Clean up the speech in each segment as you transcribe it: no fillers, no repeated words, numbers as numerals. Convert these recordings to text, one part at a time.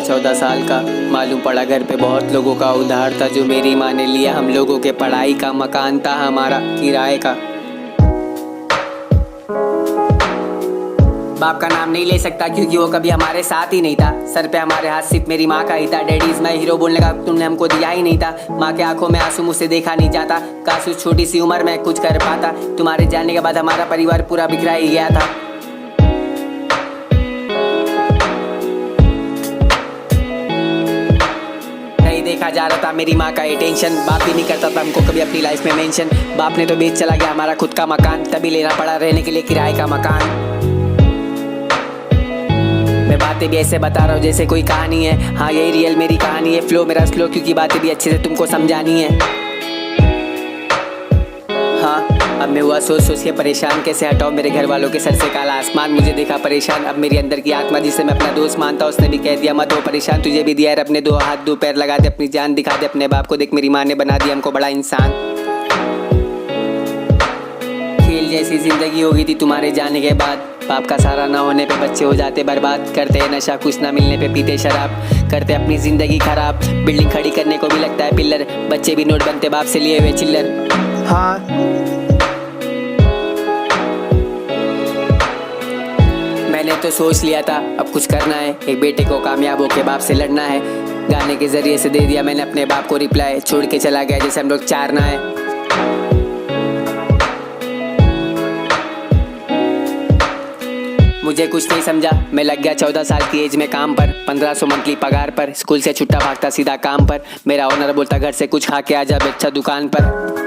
हुआ 14 साल का। मालूम पड़ा घर पे बहुत लोगों का उधार था, जो मेरी माँ ने लिया हम लोगों के पढ़ाई का। मकान था हमारा किराए का। बाप का नाम नहीं ले सकता क्योंकि वो कभी हमारे साथ ही नहीं था। सर पे हमारे हाथ सिर्फ मेरी माँ का ही था। डैडी इज माय हीरो बोलने का तुमने हमको दिया ही नहीं था। माँ के आंखों में आंसू मुझसे देखा नहीं जाता। काश उस छोटी सी उम्र में कुछ कर पाता। तुम्हारे जाने के बाद हमारा परिवार पूरा बिखरा ही गया था। नहीं देखा जा रहा था मेरी माँ का ये टेंशन। बाप भी नहीं करता था हमको कभी अपनी लाइफ में मेंशन। बाप ने तो बेच चला गया हमारा खुद का मकान, तभी लेना पड़ा रहने के लिए किराए का मकान। मैं बातें भी ऐसे बता रहा हूँ जैसे कोई कहानी है। हाँ यही रियल मेरी कहानी है। फ्लो मेरा स्लो क्योंकि बातें भी अच्छे से तुमको समझानी है। हाँ अब मैं हुआ सोच सोच के परेशान, कैसे हटाओ मेरे घर वालों के सर से काला आसमान। मुझे देखा परेशान अब मेरी अंदर की आत्मा, जिसे मैं अपना दोस्त मानता उसने भी कह दिया मत हो परेशान। तुझे भी दिया यार अपने 2 हाथ 2 पैर, लगा दे अपनी जान, दिखा दे अपने बाप को। देख मेरी माँ ने बना दिया हमको बड़ा इंसान। खेल जैसी जिंदगी हो गई थी तुम्हारे जाने के बाद। बाप का सहारा ना होने पे बच्चे हो जाते बर्बाद। करते हैं नशा, कुछ ना मिलने पे पीते शराब। करते अपनी जिंदगी खराब, बिल्डिंग खड़ी करने को भी लगता है पिल्लर। बच्चे भी नोट बनते बाप से लिए हुए चिल्लर। हाँ मैंने तो सोच लिया था अब कुछ करना है। एक बेटे को कामयाब होके बाप से लड़ना है। गाने के जरिए से दे दिया मैंने अपने बाप को रिप्लाई। छोड़ के चला गया जैसे हम लोग 4 ना है। मुझे कुछ नहीं समझा, मैं लग गया 14 साल की एज में काम पर। 1500 मंथली पगार पर, स्कूल से छुट्टा भागता सीधा काम पर। मेरा ओनर बोलता घर से कुछ खा के आ जा बच्चा दुकान पर।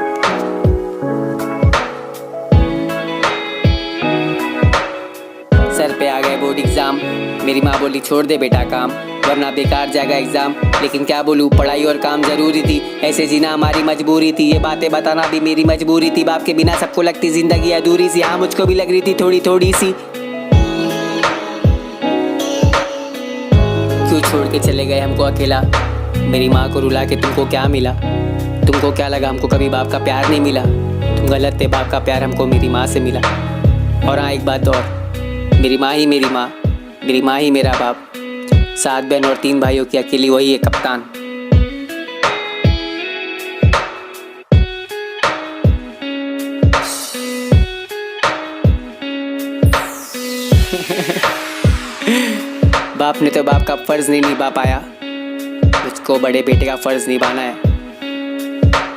सर पे आ गए बोर्ड एग्जाम। मेरी माँ बोली छोड़ दे बेटा काम, वरना बेकार जाएगा एग्जाम। लेकिन क्या बोलूँ पढ़ाई और काम जरूरी थी, ऐसे जीना हमारी मजबूरी थी। ये बातें बताना भी मेरी मजबूरी थी। बाप के बिना सबको लगती जिंदगी अधूरी सी। हाँ मुझको भी लग रही थी थोड़ी थोड़ी सी। क्यों छोड़ के चले गए हमको अकेला। मेरी माँ को रुला के तुमको क्या मिला। तुमको क्या लगा हमको कभी बाप का प्यार नहीं मिला। तुम गलत थे, बाप का प्यार हमको मेरी माँ से मिला। और हाँ एक बात और, मेरी माँ ही मेरी माँ, मेरी माँ ही मेरा बाप। 7 बहन और 3 भाइयों की अकेली वही है कप्तान। बाप ने तो बाप का फर्ज नहीं निभा पाया, मुझको बड़े बेटे का फर्ज निभाना है।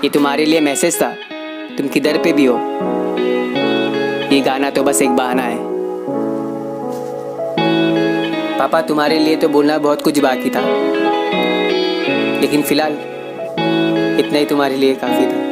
ये तुम्हारे लिए मैसेज था, तुम किधर पे भी हो। ये गाना तो बस एक बहाना है। पापा तुम्हारे लिए तो बोलना बहुत कुछ बाकी था, लेकिन फिलहाल इतना ही तुम्हारे लिए काफी था।